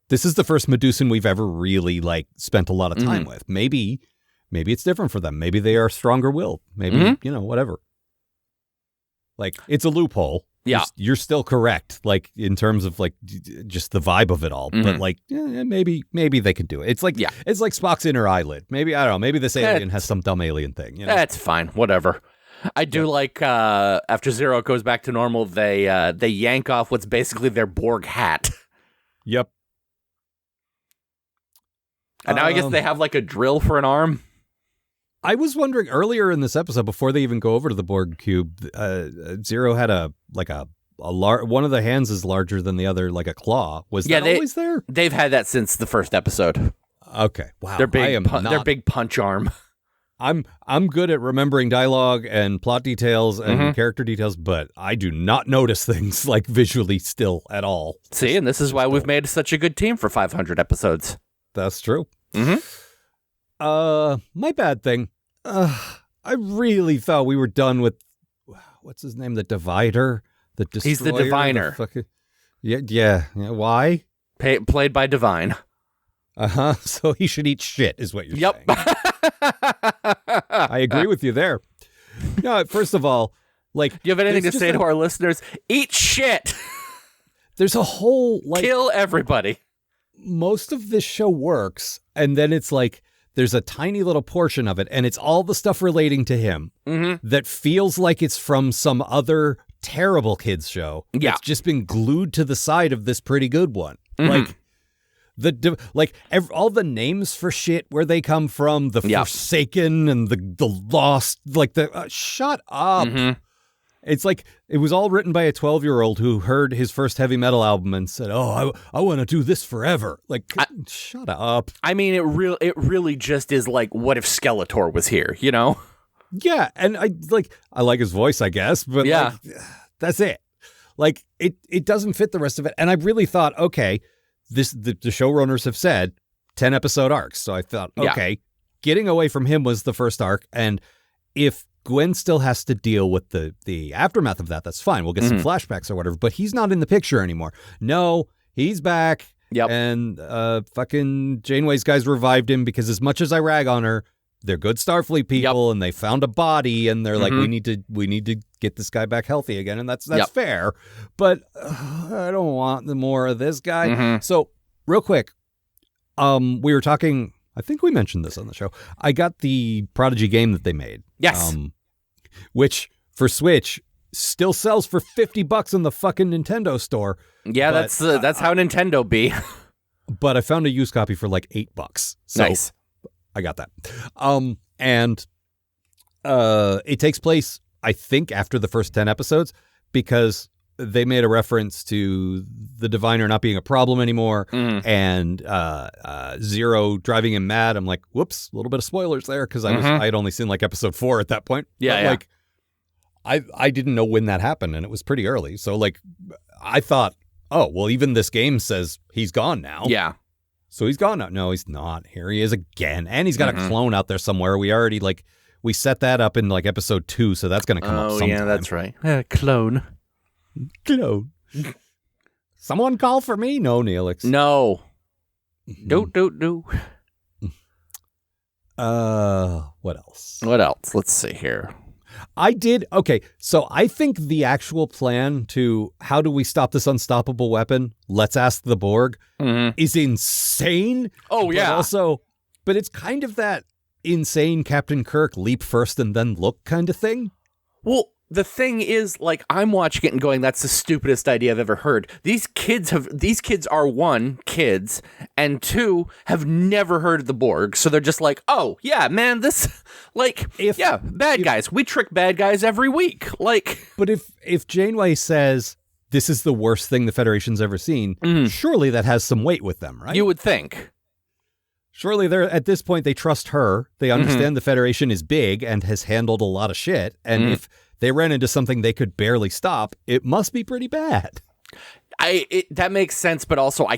This is the first Medusan we've ever really spent a lot of time with. Maybe it's different for them. Maybe they are stronger willed. Maybe, whatever. It's a loophole. Yeah. You're still correct, in terms of just the vibe of it all. But maybe they could do it. It's it's like Spock's inner eyelid. Maybe, I don't know, maybe this alien has some dumb alien thing. That's fine. Whatever. I do after Zero goes back to normal, they yank off what's basically their Borg hat. Yep. And now I guess they have a drill for an arm. I was wondering earlier in this episode, before they even go over to the Borg cube, Zero had one of the hands is larger than the other, like a claw. Was that always there? They've had that since the first episode. Okay, wow. Their big punch arm. I'm good at remembering dialogue and plot details and character details, but I do not notice things visually still at all. See, and this is why we've made such a good team for 500 episodes. That's true. My bad thing. I really thought we were done with, what's his name? The Divider? The Destroyer? He's the Diviner. Yeah. Why? Played by Divine. Uh-huh. So he should eat shit, is what you're saying. I agree with you there. No, first of all, like... Do you have anything to say to our listeners? Eat shit! There's a whole, like... Kill everybody. Most of this show works, and then it's like, there's a tiny little portion of it, and it's all the stuff relating to him that feels like it's from some other terrible kids show. Yeah. It's just been glued to the side of this pretty good one. Like, all the names for shit, where they come from, the Forsaken and the Lost, like shut up. It's like, it was all written by a 12-year-old who heard his first heavy metal album and said, I want to do this forever. Like, shut up. I mean, it really just is like, what if Skeletor was here, you know? Yeah, and I like his voice, I guess, but like, that's it. Like, it doesn't fit the rest of it. And I really thought, okay, the showrunners have said 10-episode arcs. So I thought, okay, getting away from him was the first arc. And if Gwen still has to deal with the aftermath of that, that's fine. We'll get some flashbacks or whatever, but he's not in the picture anymore. No, he's back. Yep. And fucking Janeway's guys revived him because, as much as I rag on her, they're good Starfleet people, and they found a body, and they're like, we need to get this guy back healthy again, and that's fair. But I don't want more of this guy. So real quick, we were talking, I think we mentioned this on the show. I got the Prodigy game that they made. Yes. Which for Switch still sells for $50 in the fucking Nintendo store. Yeah, but, that's how Nintendo be. But I found a used copy for like $8. So nice. I got that. And it takes place, I think, after the first 10 episodes, because they made a reference to the Diviner not being a problem anymore, and Zero driving him mad. I'm like, whoops, a little bit of spoilers there, because I had only seen like episode 4 at that point. Yeah, but, like, I didn't know when that happened, and it was pretty early. So like, I thought, oh, well, even this game says he's gone now. Yeah. So he's gone now. No, he's not. Here he is again. And he's got a clone out there somewhere. We already, like, we set that up in like episode 2, so that's going to come up sometime. Oh, yeah, that's right. Clone. Someone call for me? No, Neelix. No. Do. What else? Let's see here. Okay, so I think the actual plan to how do we stop this unstoppable weapon, let's ask the Borg, is insane. Oh, yeah. But it's kind of that insane Captain Kirk leap first and then look kind of thing. Well, the thing is, like, I'm watching it and going, that's the stupidest idea I've ever heard. These kids are, 1, kids, and 2, have never heard of the Borg. So they're just like, oh, yeah, man, this, like, bad guys. We trick bad guys every week. Like, but if Janeway says this is the worst thing the Federation's ever seen, surely that has some weight with them, right? You would think. Surely they're, at this point, they trust her. They understand the Federation is big and has handled a lot of shit. And if they ran into something they could barely stop, it must be pretty bad. That makes sense, but also I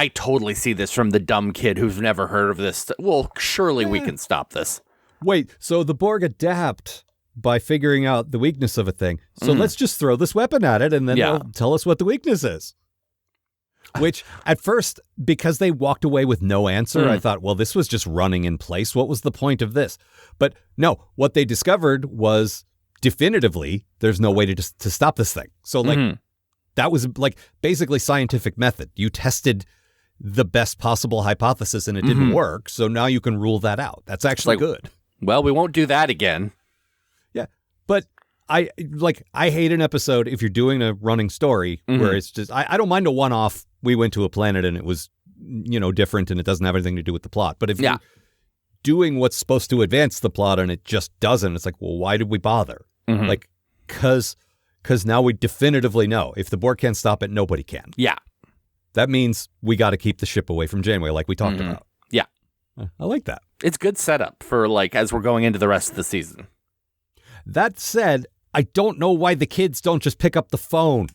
totally see this from the dumb kid who's never heard of this. Well, surely we can stop this. Wait, so the Borg adapt by figuring out the weakness of a thing. So let's just throw this weapon at it, and then they'll tell us what the weakness is. Which, at first, because they walked away with no answer, I thought, well, this was just running in place. What was the point of this? But no, what they discovered was, definitively, there's no way to stop this thing. So, like, that was, like, basically scientific method. You tested the best possible hypothesis and it didn't work, so now you can rule that out. That's actually good. Well, we won't do that again. Yeah, but I hate an episode if you're doing a running story where it's just, I don't mind a one-off, we went to a planet and it was, different and it doesn't have anything to do with the plot. But if you're doing what's supposed to advance the plot and it just doesn't, it's like, well, why did we bother? Like, because now we definitively know if the Borg can't stop it, nobody can. Yeah. That means we got to keep the ship away from Janeway, like we talked about. Yeah. I like that. It's good setup for, like, as we're going into the rest of the season. That said, I don't know why the kids don't just pick up the phone.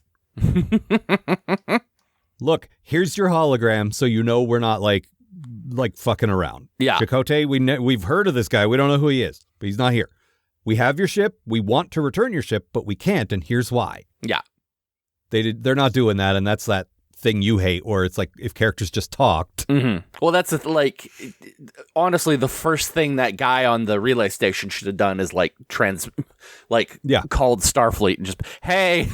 Look, here's your hologram, so we're not, like, like fucking around. Yeah. Chakotay, we've heard of this guy. We don't know who he is, but he's not here. We have your ship. We want to return your ship, but we can't, and here's why. Yeah. They're not doing that, and that's that thing you hate, where it's like if characters just talked. Mm-hmm. Well, that's like, honestly, the first thing that guy on the relay station should have done is called Starfleet and just, hey.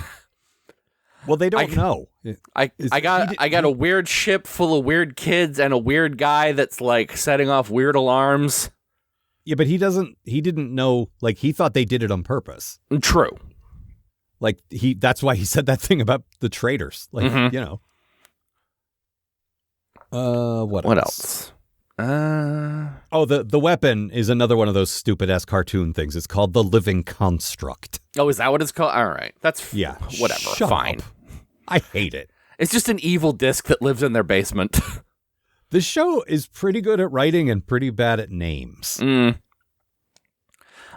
Well, they don't know. I got a weird ship full of weird kids and a weird guy that's like setting off weird alarms. Yeah, but he didn't know, like, he thought they did it on purpose. True. Like, that's why he said that thing about the traitors. Like, you know. What else? The weapon is another one of those stupid-ass cartoon things. It's called the Living Construct. Oh, is that what it's called? All right. That's, whatever. Shut fine. Up. I hate it. It's just an evil disc that lives in their basement. This show is pretty good at writing and pretty bad at names.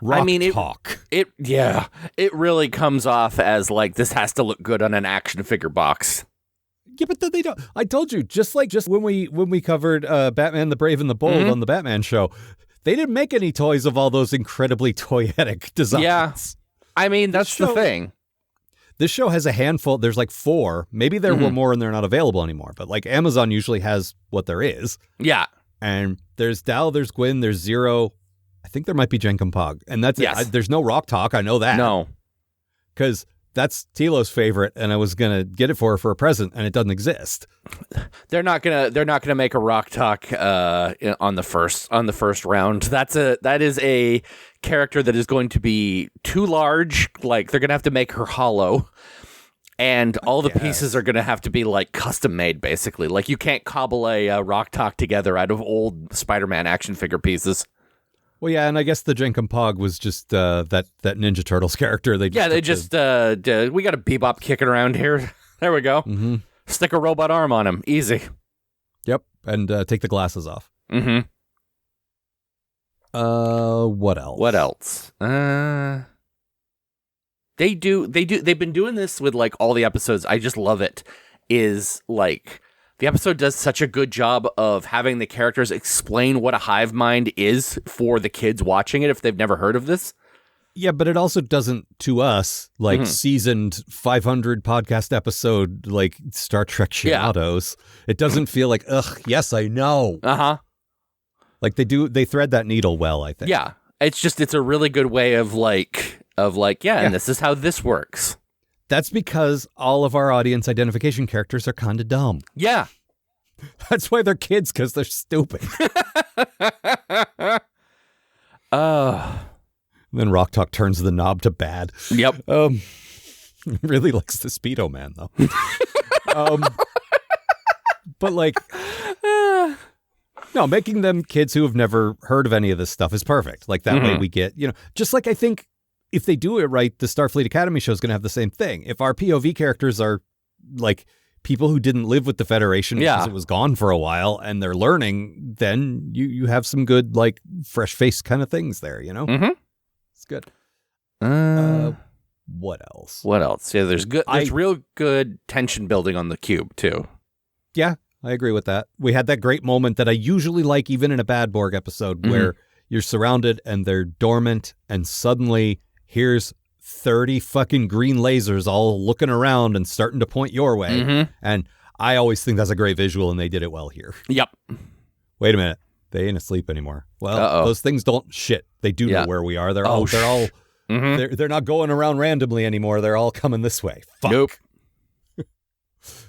Talk. It really comes off as like this has to look good on an action figure box. Yeah, but then they don't. I told you, just when we covered Batman the Brave and the Bold on the Batman show, they didn't make any toys of all those incredibly toyetic designs. Yeah, I mean that's the thing. This show has a handful. There's like 4. Maybe there were more and they're not available anymore. But like Amazon usually has what there is. Yeah. And there's Dal, there's Gwyn, there's Zero. I think there might be Jenkum Pog. And that's it. There's no Rock Talk. I know that. No. Because that's Tilo's favorite, and I was gonna get it for her for a present, and it doesn't exist. They're not gonna make a Rock Talk on the first round. That is a character that is going to be too large. Like they're gonna have to make her hollow, and all the pieces are gonna have to be like custom made, basically. Like you can't cobble a Rock Talk together out of old Spider-Man action figure pieces. Well, yeah, and I guess the Jenkum Pog was just that Ninja Turtles character. We got a Bebop kicking around here. There we go. Mm-hmm. Stick a robot arm on him. Easy. Yep, and take the glasses off. Mm-hmm. What else? They've been doing this with like all the episodes. I just love it. Is like the episode does such a good job of having the characters explain what a hive mind is for the kids watching it if they've never heard of this. Yeah, but it also doesn't, to us, like seasoned 500 podcast episode, like Star Trek Shimados. It doesn't feel like, ugh, yes, I know. Uh-huh. Like they thread that needle well, I think. Yeah. It's a really good way of and this is how this works. That's because all of our audience identification characters are kind of dumb. Yeah. That's why they're kids, because they're stupid. Then Rock Talk turns the knob to bad. Yep. Really likes the Speedo Man, though. But like, no, making them kids who have never heard of any of this stuff is perfect. Like that way we get, just like I think if they do it right, the Starfleet Academy show is going to have the same thing. If our POV characters are like people who didn't live with the Federation because it was gone for a while and they're learning, then you have some good, like, fresh-faced kind of things there, Mm-hmm. It's good. What else? Yeah, there's real good tension building on the cube, too. Yeah, I agree with that. We had that great moment that I usually like even in a bad Borg episode where you're surrounded and they're dormant and suddenly here's 30 fucking green lasers all looking around and starting to point your way. And I always think that's a great visual, and they did it well here. Yep. Wait a minute. They ain't asleep anymore. Well, those things don't shit. They do know where we are. They're all they're not going around randomly anymore. They're all coming this way. Fuck. Nope.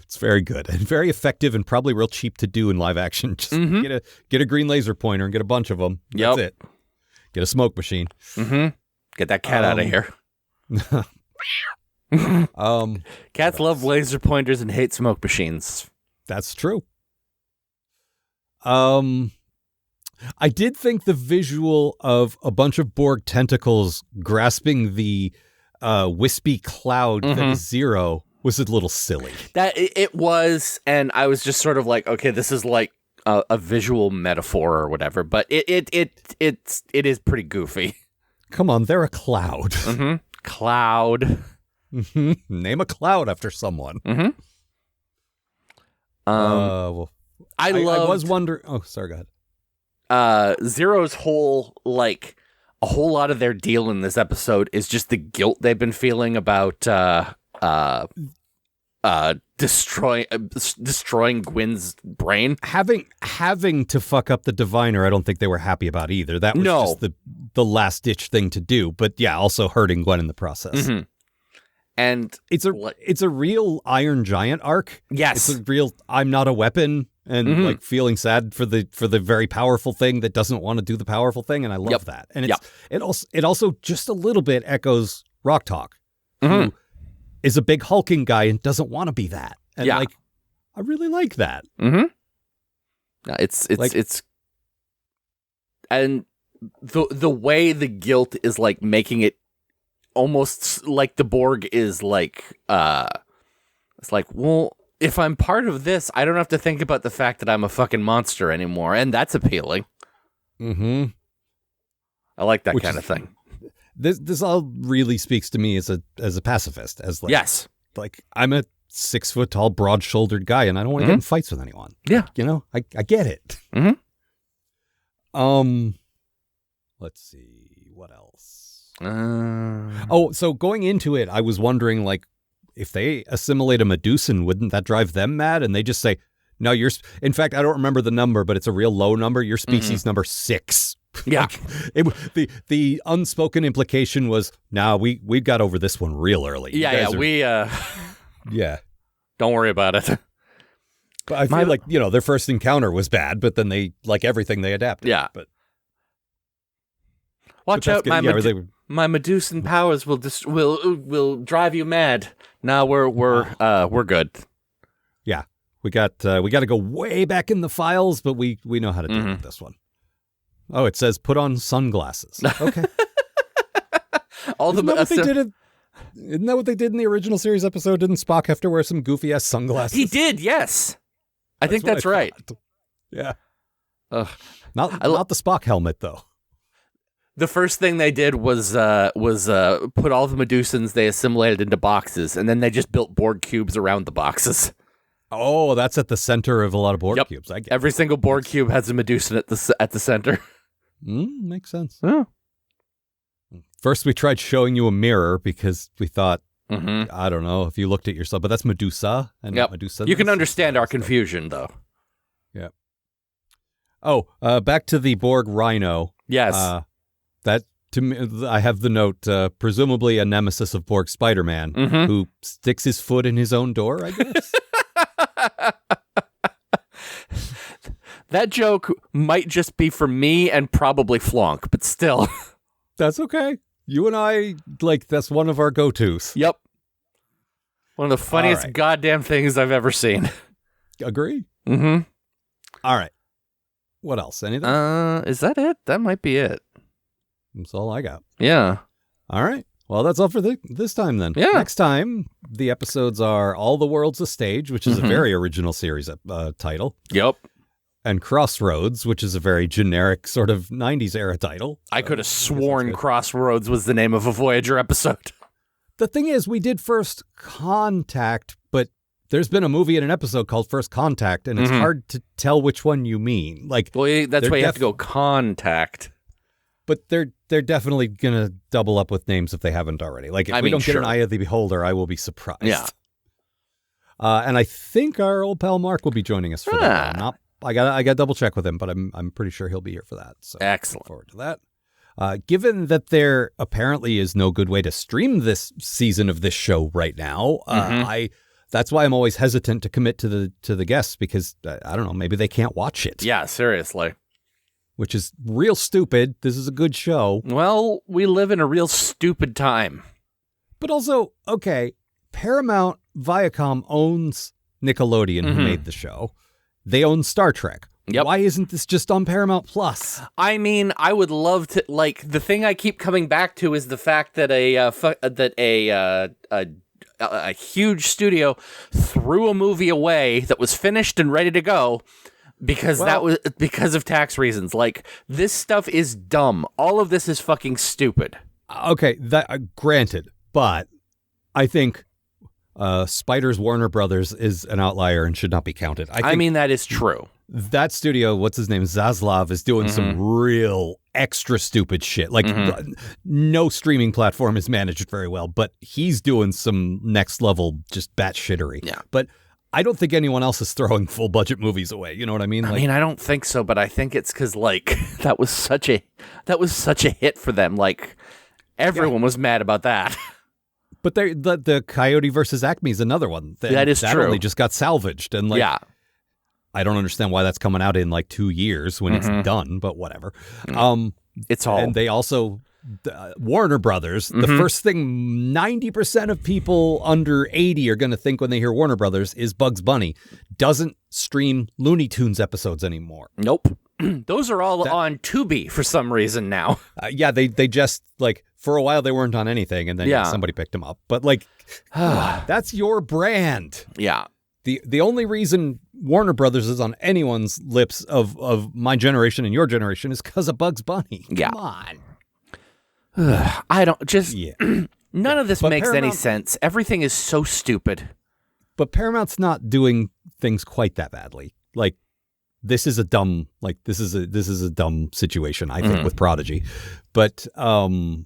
It's very good and very effective and probably real cheap to do in live action. Just get a green laser pointer and get a bunch of them. That's it. Get a smoke machine. Get that cat out of here. Cats love laser pointers and hate smoke machines. That's true. I did think the visual of a bunch of Borg tentacles grasping the wispy cloud that is Zero was a little silly. That it was, and I was just sort of like, okay, this is like a visual metaphor or whatever, but it is pretty goofy. Come on, they're a cloud. Cloud. Name a cloud after someone. I was wondering. Oh, sorry, go ahead. Zero's whole, like, a whole lot of their deal in this episode is just the guilt they've been feeling about destroying Gwyn's brain. Having to fuck up the diviner, I don't think they were happy about either. That was just the last ditch thing to do. But yeah, also hurting Gwen in the process. Mm-hmm. And it's a real Iron Giant arc. Yes, it's a real I'm not a weapon, and like feeling sad for the very powerful thing that doesn't want to do the powerful thing, and I love that. And it also just a little bit echoes Rock Talk, who is a big hulking guy and doesn't want to be that. And like, I really like that. Mm-hmm. It's and the way the guilt is like making it almost like the Borg is like, it's like, well, if I'm part of this, I don't have to think about the fact that I'm a fucking monster anymore, and that's appealing. Mm-hmm. I like that kind of thing. This all really speaks to me as a pacifist, as like, yes, like I'm a 6 foot tall, broad shouldered guy, and I don't want to get in fights with anyone. Yeah, you know, I get it. Let's see what else. So going into it, I was wondering, like, if they assimilate a Medusan, wouldn't that drive them mad? And they just say, no, in fact, I don't remember the number, but it's a real low number. Your species number 6. Yeah. The unspoken implication was, we got over this one real early. Yeah. Don't worry about it. But I feel like, their first encounter was bad, but then they, like everything, they adapted. Yeah. But watch out, my Medusan powers will drive you mad. Now we're good. Yeah, we got to go way back in the files, but we know how to deal with this one. Oh, it says put on sunglasses. Okay. Isn't that what they did in the original series episode? Didn't Spock have to wear some goofy ass sunglasses? He did. Yes, I think that's right. Yeah. Not the Spock helmet though. The first thing they did was put all the Medusans they assimilated into boxes, and then they just built Borg cubes around the boxes. Oh, that's at the center of a lot of Borg cubes. I get Every single Borg cube has a Medusan at the center. Makes sense. Yeah. First, we tried showing you a mirror because we thought, I don't know if you looked at yourself, but that's Medusa and not Medusa. You can understand our confusion, though. Yeah. Oh, back to the Borg Rhino. Yes. That, to me, I have the note, presumably a nemesis of Borg Spider-Man, who sticks his foot in his own door, I guess. That joke might just be for me and probably Flonk, but still. That's okay. You and I, that's one of our go-tos. Yep. One of the funniest goddamn things I've ever seen. Agree. Mm-hmm. All right. What else? Anything? Is that it? That might be it. That's all I got. Yeah. All right. Well, that's all for this time then. Yeah. Next time, the episodes are All the World's a Stage, which is a very original series title. Yep. And Crossroads, which is a very generic sort of 90s era title. I could have sworn Crossroads was the name of a Voyager episode. The thing is, we did First Contact, but there's been a movie and an episode called First Contact, and it's hard to tell which one you mean. That's why you have to go Contact. But they're definitely going to double up with names if they haven't already. If we don't get an Eye of the Beholder, I will be surprised. Yeah. And I think our old pal Mark will be joining us for that one. I got to double check with him, but I'm pretty sure he'll be here for that. So excellent. Look forward to that. Given that there apparently is no good way to stream this season of this show right now, that's why I'm always hesitant to commit to the guests because I don't know, maybe they can't watch it. Yeah, seriously. Which is real stupid. This is a good show. Well, we live in a real stupid time. But also, okay, Paramount Viacom owns Nickelodeon, who made the show. They own Star Trek. Yep. Why isn't this just on Paramount Plus? I mean, I would love to. The thing I keep coming back to is the fact that a huge studio threw a movie away that was finished and ready to go. Because that was because of tax reasons. This stuff is dumb. All of this is fucking stupid. Okay, that granted, but I think Spider's Warner Brothers is an outlier and should not be counted. I mean, that is true. That studio, what's his name, Zaslav, is doing some real extra stupid shit. Like, no streaming platform is managed very well, but he's doing some next level just batshittery. Yeah. But I don't think anyone else is throwing full budget movies away. You know what I mean? Like, I don't think so, but I think it's because like that was such a hit for them. Like everyone was mad about that. But the Coyote versus Acme is another one. That is true. That only just got salvaged, and like, yeah. I don't understand why that's coming out in like 2 years when it's done, but whatever. It's all. And they also, Warner Brothers, the first thing 90% of people under 80 are going to think when they hear Warner Brothers is Bugs Bunny. Doesn't stream Looney Tunes episodes anymore. Nope. Those are all on Tubi for some reason now. Yeah, they just, like, for a while they weren't on anything, and then somebody picked them up. But, like, that's your brand. Yeah. The only reason Warner Brothers is on anyone's lips of my generation and your generation is because of Bugs Bunny. Yeah. Come on. I don't just none of this But makes any Paramount, sense. Everything is so stupid. But Paramount's not doing things quite that badly. Like, this is a dumb situation, I think, with Prodigy. But for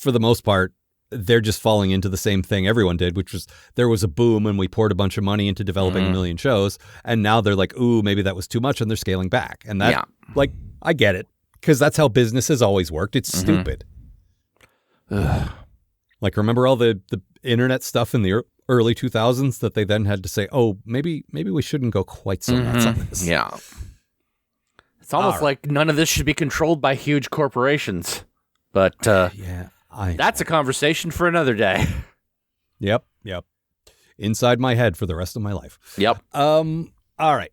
the most part, they're just falling into the same thing everyone did, which was there was a boom and we poured a bunch of money into developing a million shows. And now they're like, ooh, maybe that was too much, and they're scaling back. And that, like, I get it, because that's how business has always worked. It's stupid. Like, remember all the internet stuff in the early 2000s that they then had to say, oh, maybe we shouldn't go quite so nuts on this. Yeah. It's almost like none of this should be controlled by huge corporations. But that's a conversation for another day. Yep. Inside my head for the rest of my life. Yep. All right.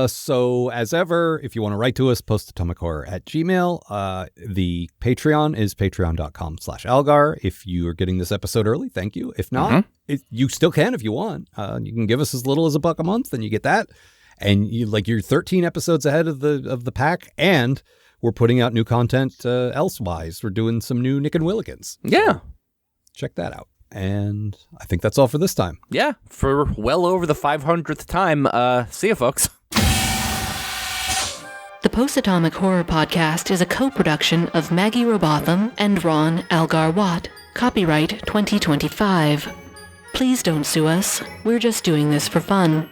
So as ever, if you want to write to us, postatomichorror@gmail. The Patreon is patreon.com/Algar. If you are getting this episode early, thank you. If not, you still can if you want. You can give us as little as $1 a month, and you get that. And you're 13 episodes ahead of the pack, and we're putting out new content elsewise. We're doing some new Nick and Willikins. Yeah. So check that out. And I think that's all for this time. Yeah, for well over the 500th time. See you, folks. The Post-Atomic Horror Podcast is a co-production of Maggie Robotham and Ron Algar Watt. Copyright 2025. Please don't sue us. We're just doing this for fun.